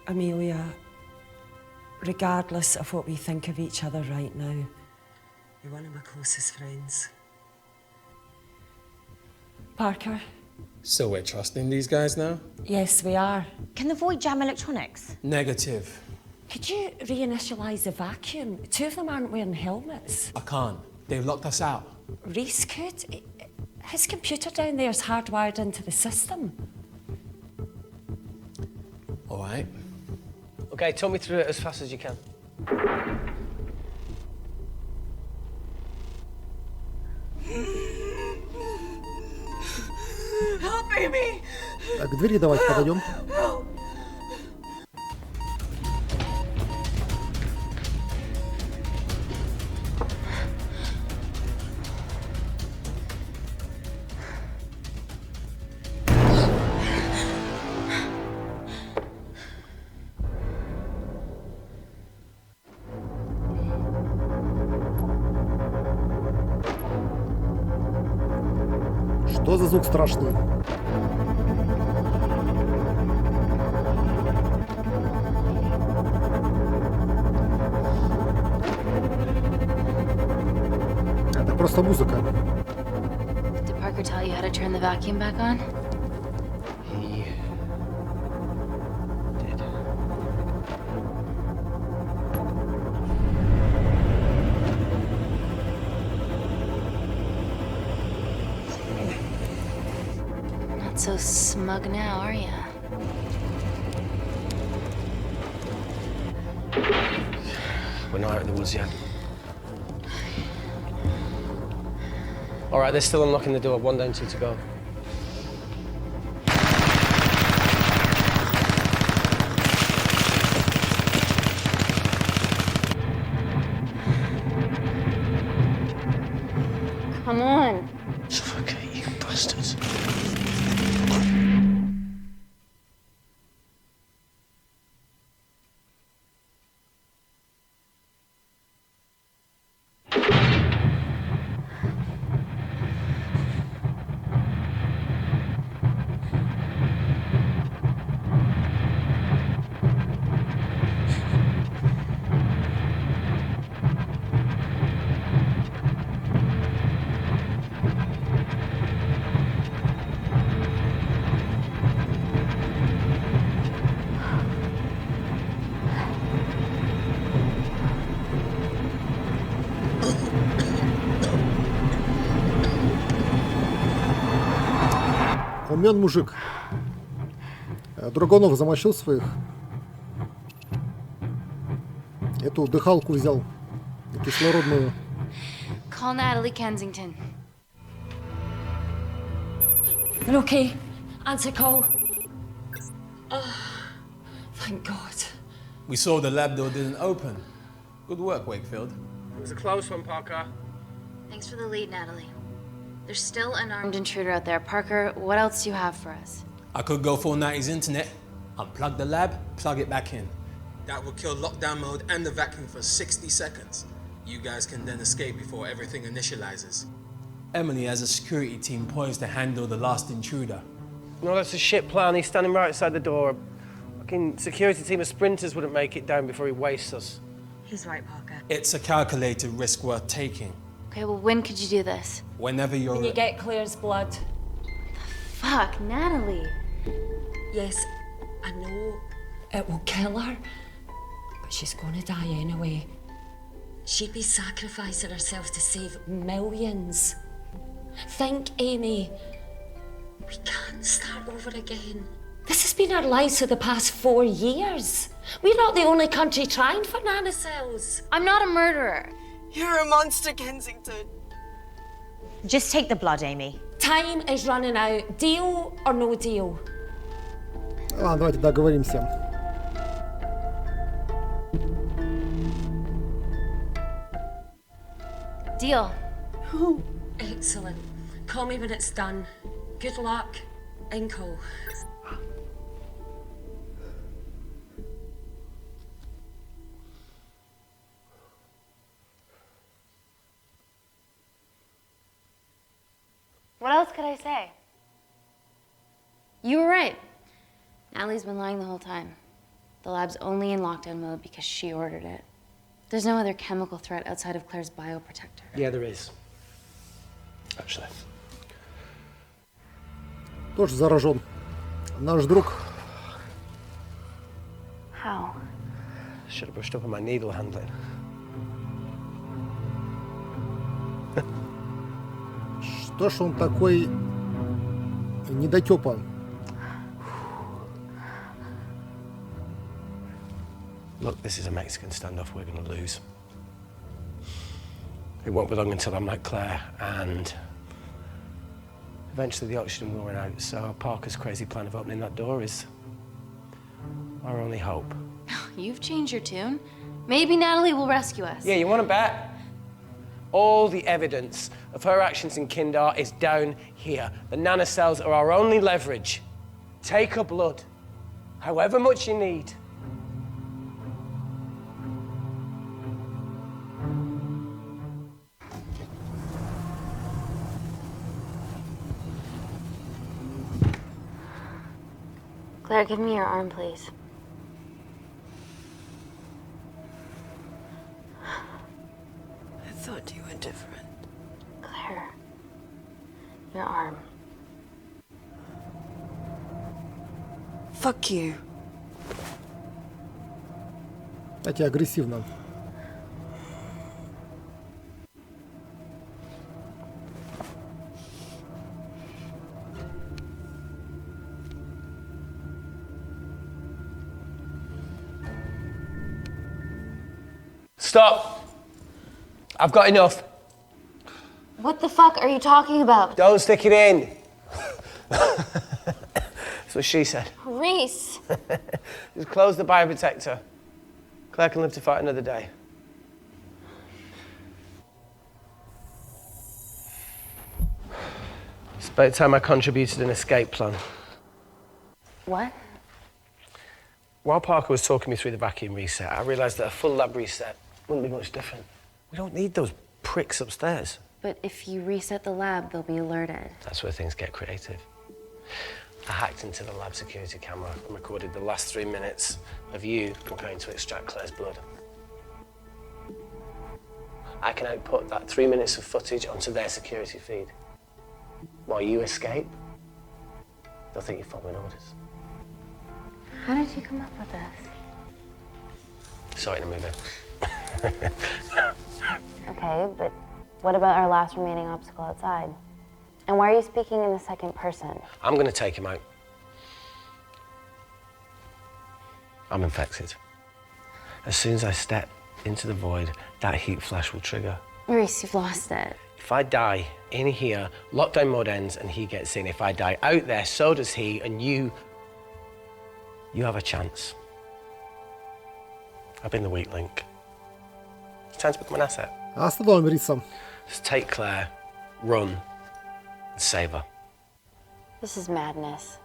Amelia, regardless of what we think of each other right now, you're one of my closest friends. Parker? So we're trusting these guys now? Yes, we are. Can the Void jam electronics? Negative. Could you reinitialize the vacuum? Two of them aren't wearing helmets. I can't. They've locked us out. Reese could. His computer down there is hardwired into the system. All right. Okay, talk me through it as fast as you can. Help, Amy! Так, к двери давайте подойдем. Что за звук страшный? Это просто музыка. Did Parker tell you how to turn the vacuum back on? He did. Not so smug now, are ya? We're not out of the woods yet. All right, they're still unlocking the door. One down, two to go. Come on. Suffocate, you bastards. Умен мужик. Драгунов замочил своих. Эту дыхалку взял. Кислородную. Call Natalie Kensington. They're okay. Answer call. Oh, thank God. We saw the lab door didn't open. Good work, Wakefield. It was a close one, Parker. Thanks for the lead, Natalie. There's still an armed intruder out there. Parker, what else do you have for us? I could go full 90s internet, unplug the lab, plug it back in. That would kill lockdown mode and the vacuum for 60 seconds. You guys can then escape before everything initializes. Emily has a security team poised to handle the last intruder. No, that's a shit plan. He's standing right outside the door. Fucking security team of sprinters wouldn't make it down before he wastes us. He's right, Parker. It's a calculated risk worth taking. Okay, well, when could you do this? Whenever you're... When you get Claire's blood. Fuck, Natalie. Yes, I know it will kill her, but she's gonna die anyway. She'd be sacrificing herself to save millions. Think, Amy. We can't start over again. This has been our lives for the past 4 years. We're not the only country trying for nanocells. I'm not a murderer. You're a monster, Kensington. Just take the blood, Amy. Time is running out. Deal or no deal? Ладно, давайте договоримся. Deal. Excellent. Call me when it's done. Good luck. Inco. What else could I say? You were right. Natalie's been lying the whole time. The lab's only in lockdown mode because she ordered it. There's no other chemical threat outside of Claire's bioprotector. Yeah, there is. Actually. Тоже заражен. Наш друг. How? Should have brushed up on my needle handling. Что ж он такой недотёпа? Look, this is a Mexican standoff we're going to lose. It won't be long until I'm like Claire, and eventually the oxygen will run out, so Parker's crazy plan of opening that door is our only hope. You've changed your tune. Maybe Natalie will rescue us. Yeah, you want to bet? All the evidence of her actions in Kindar is down here. The nanocells are our only leverage. Take her blood, however much you need. Claire, give me your arm, please. I thought you were different. Claire, your arm. Fuck you. Кстати, агрессивно. Stop. I've got enough. What the fuck are you talking about? Don't stick it in. That's what she said. Reese. Just close the bioprotector. Claire can live to fight another day. It's about time I contributed an escape plan. What? While Parker was talking me through the vacuum reset, I realised that a full lab reset wouldn't be much different. We don't need those pricks upstairs. But if you reset the lab, they'll be alerted. That's where things get creative. I hacked into the lab security camera and recorded the last 3 minutes of you preparing to extract Claire's blood. I can output that 3 minutes of footage onto their security feed. While you escape, they'll think you're following orders. How did you come up with this? Saw it in a movie. Okay, but what about our last remaining obstacle outside? And why are you speaking in the second person? I'm going to take him out. I'm infected. As soon as I step into the void, that heat flash will trigger. Maurice, you've lost it. If I die in here, lockdown mode ends and he gets in. If I die out there, so does he, and you have a chance. I've been the weak link. It's time to become an asset. Остановим Риса. Just take Claire, run, and save her. This is madness.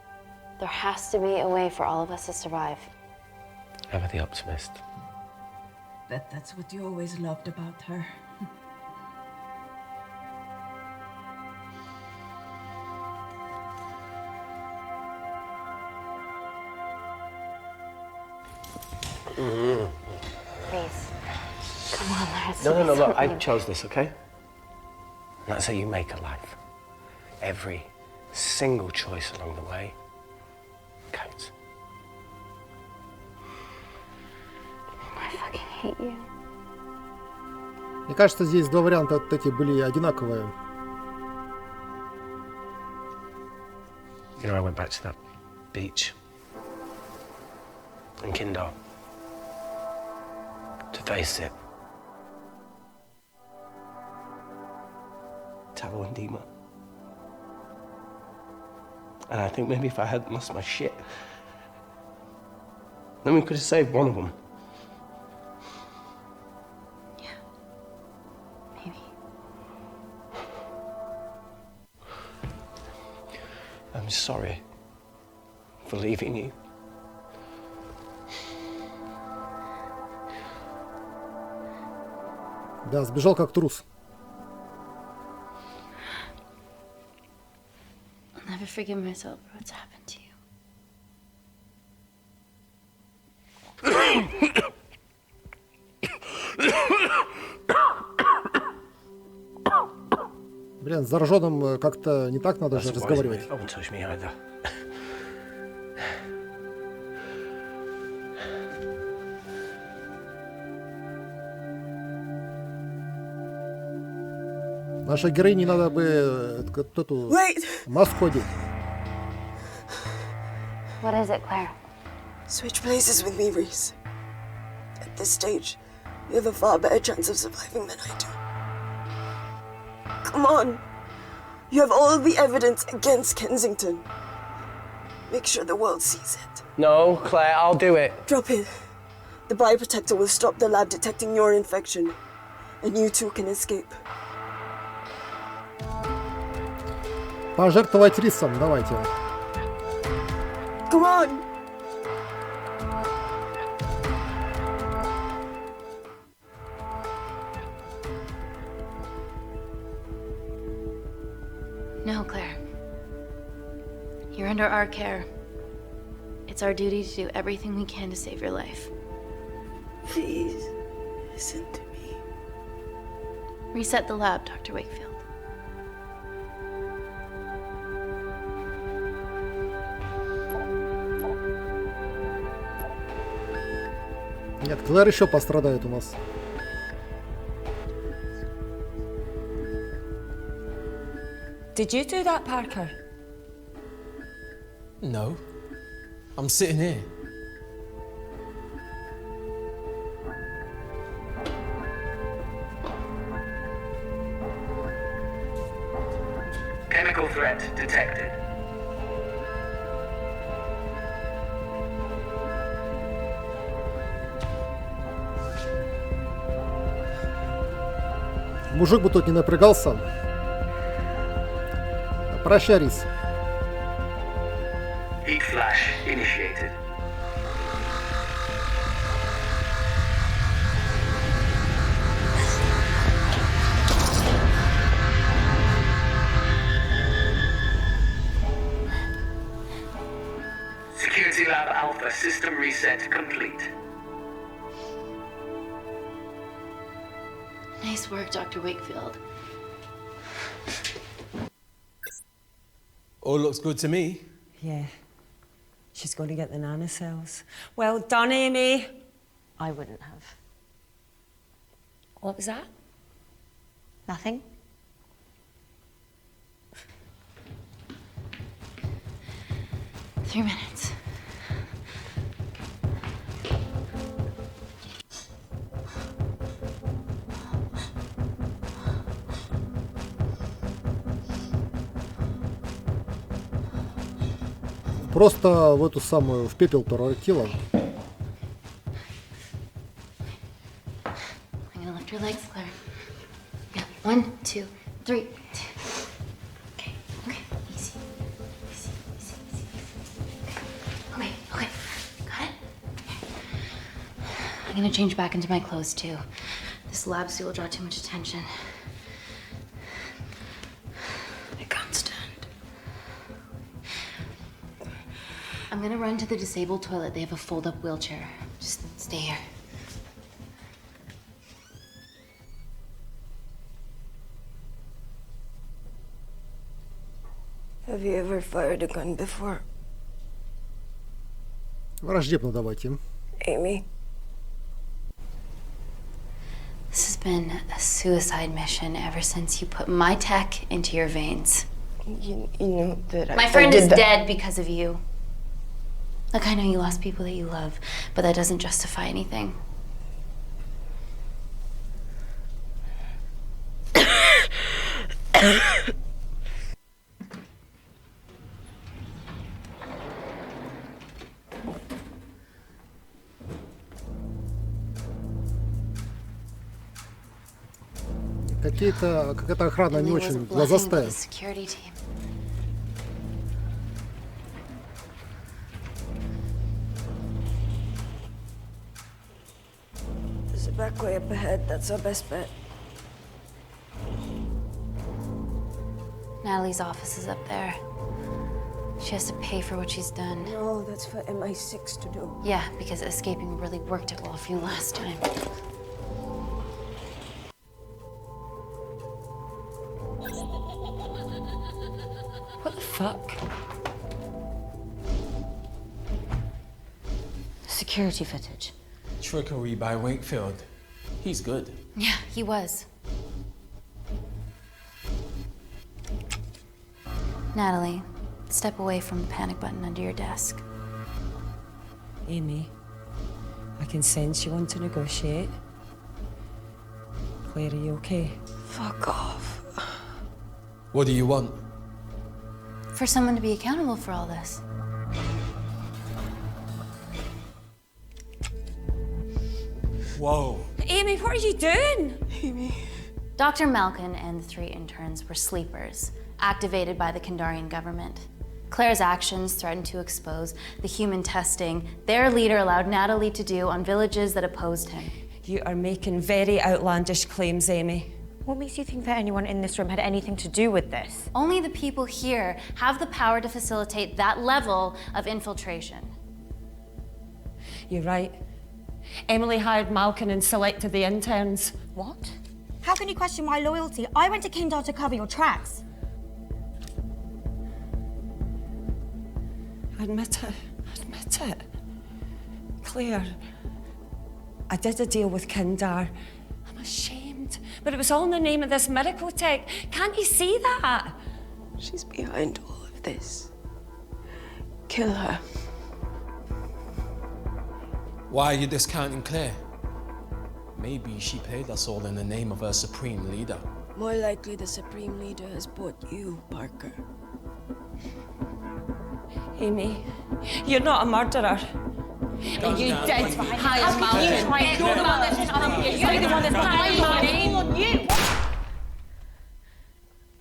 There has to be a way for all of us to survive. Ever the optimist. Bet that's what you always loved about her. Please. Come on, there has to No, be look, I something. chose this, okay? And that's how you make a life. Every single choice along the way counts. I fucking hate you. Мне кажется, здесь два варианта вот эти были одинаковые. You know, I went back to that beach in Kindar to face it. Tavo and Dima. And I think maybe if I hadn't lost my shit, then we could have saved one of them. Yeah. Maybe. I'm sorry for leaving you. Да, сбежал как трус. I'll never forgive myself for what's happened to you. Блин, с зараженным как-то не так надо же разговаривать. I won't touch me either. Нашей героине надо бы эту маску одеть. What is it, Claire? Switch places with me, Reese. At this stage, you have a far better chance of surviving than I do. Come on. You have all the evidence against Kensington. Make sure the world sees it. No, Claire, I'll do it. Drop it. The bioprotector will stop the lab detecting your infection, and you two can escape. Пожертвовать рисом, давайте. Come on. No, Claire. You're under our care. It's our duty to do everything we can to save your life. Please, listen to me. Reset the lab, Dr. Wakefield. Нет, Клэр еще пострадает у нас. Did you do that, Parker? No. I'm sitting here. Chemical threat detected. Мужик бы тут не напрягался. Прощай, Рис. Heat flash initiated. Security Lab Alpha system reset complete. Nice work, Dr. Wakefield. All looks good to me. Yeah. She's going to get the nanocells. Well done, Amy. I wouldn't have. What was that? Nothing. 3 minutes. Просто в эту самую, в пепел превратила. I'm gonna lift your legs, Claire. Yeah, 1, 2, 3. Okay, okay, easy. Easy, easy, easy. Okay, okay, got it? I'm gonna change back into my clothes too. This lab suit will draw too much attention. I can't stand. I'm gonna run to the disabled toilet. They have a fold-up wheelchair. Just stay here. Have you ever fired a gun before? Враждебно давайте. Amy? This has been a suicide mission ever since you put my tech into your veins. You know that My friend is dead because of you. Look, I know you lost people that you love, but that doesn't justify anything. Какая-то охрана не очень глазастая. There's a back way up ahead. That's our best bet. Natalie's office is up there. She has to pay for what she's done. No, that's for MI6 to do. Yeah, because escaping really worked it well for you last time. What the fuck? Security footage. Trickery by Wakefield. He's good. Yeah, he was. Natalie, step away from the panic button under your desk. Amy, I can sense you want to negotiate. Claire, are you okay? Fuck off. What do you want? For someone to be accountable for all this. Whoa. Amy, what are you doing? Amy. Dr. Malkin and the 3 interns were sleepers, activated by the Kandarian government. Claire's actions threatened to expose the human testing their leader allowed Natalie to do on villages that opposed him. You are making very outlandish claims, Amy. What makes you think that anyone in this room had anything to do with this? Only the people here have the power to facilitate that level of infiltration. You're right. Emily hired Malkin and selected the interns. What? How can you question my loyalty? I went to Kindar to cover your tracks. Admit it. Admit it. Claire, I did a deal with Kindar. I'm ashamed, but it was all in the name of this miracle tech. Can't you see that? She's behind all of this. Kill her. Why are you discounting Claire? Maybe she played us all in the name of her supreme leader. More likely the Supreme Leader has bought you, Parker. Amy, you're not a murderer. And you did hire Malkin. You're the one that's hired Malkin.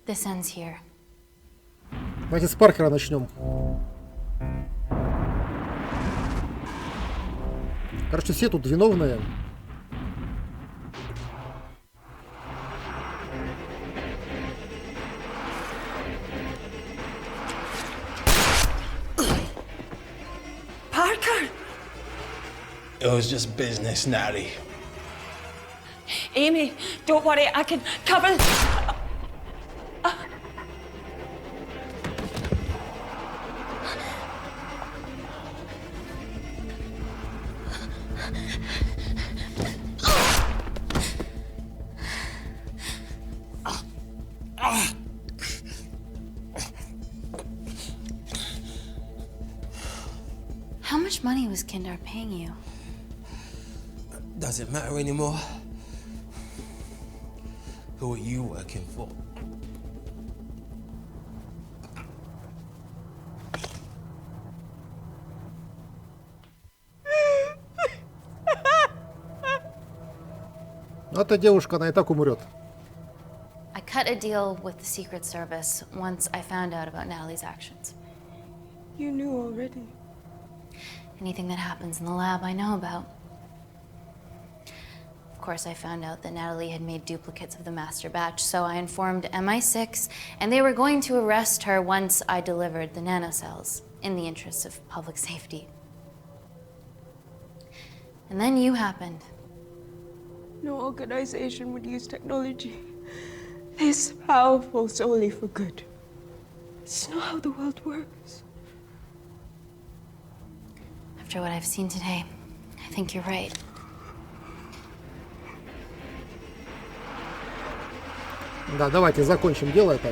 This ends here. Давайте с Паркера начнем. Короче, все тут виновные. Parker! It was just business, Natty. Amy, don't worry, I can cover... How much money was Kindar paying you? Does it matter anymore? Who are you working for? Ну, эта девушка, она и так умрет. I cut a deal with the Secret Service once I found out about Natalie's actions. You knew already. Anything that happens in the lab, I know about. Of course, I found out that Natalie had made duplicates of the master batch, so I informed MI6, and they were going to arrest her once I delivered the nanocells, in the interests of public safety. And then you happened. No organization would use technology this powerful solely for good. It's not how the world works. After what I've seen today, I think you're right. Да, давайте закончим дело это.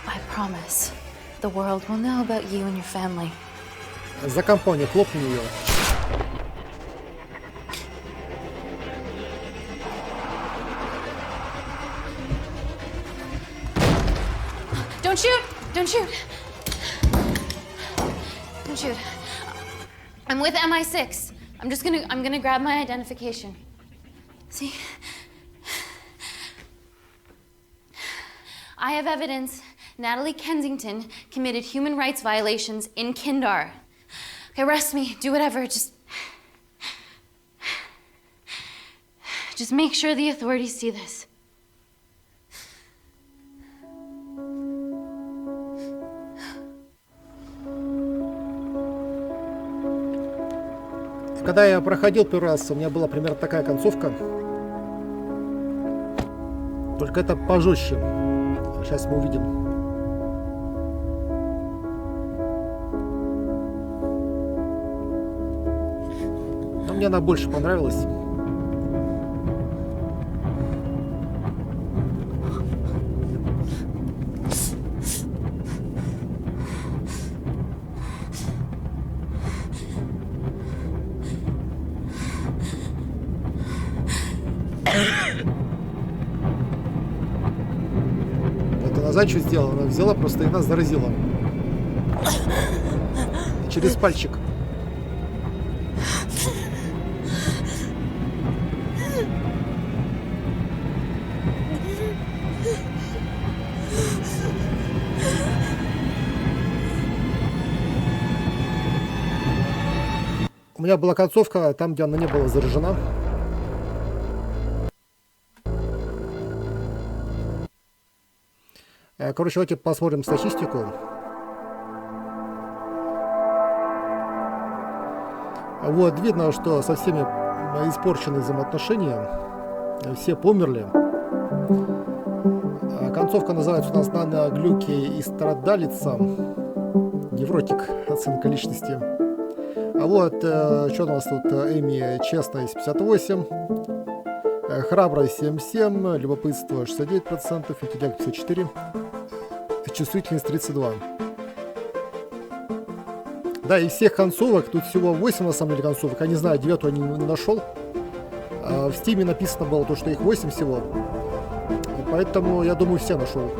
I promise, the world will know about you and your family. За компанию хлопни ее. Don't shoot! Don't shoot! Don't shoot. I'm with MI6. I'm gonna grab my identification. See? I have evidence Natalie Kensington committed human rights violations in Kindar. Okay, arrest me, do whatever, just make sure the authorities see this. Когда я проходил первый раз, у меня была примерно такая концовка. Только это пожестче. Сейчас мы увидим. Но мне она больше понравилась. Назад что сделала? Она взяла просто и нас заразила. Через пальчик. У меня была концовка там, где она не была заражена. Короче, давайте посмотрим статистику. Вот, видно, что со всеми испорчены взаимоотношения. Все померли. Концовка называется у нас «Нано Глюки» и «Страдалица». Невротик, оценка личности. А вот, что у нас тут? Эми честность 58, храбрость 77, любопытство 69%, интеллект 54, чувствительность 32. Да, из всех концовок, тут всего 8 на самом деле концовок, я не знаю, 9-ю я не нашел. В Steam написано было то, что их 8 всего, поэтому я думаю, все нашел.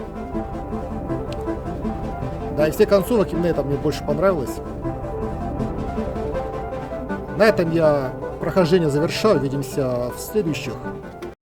Да, и все концовок именно это мне больше понравилось. На этом я прохождение завершаю, увидимся в следующих.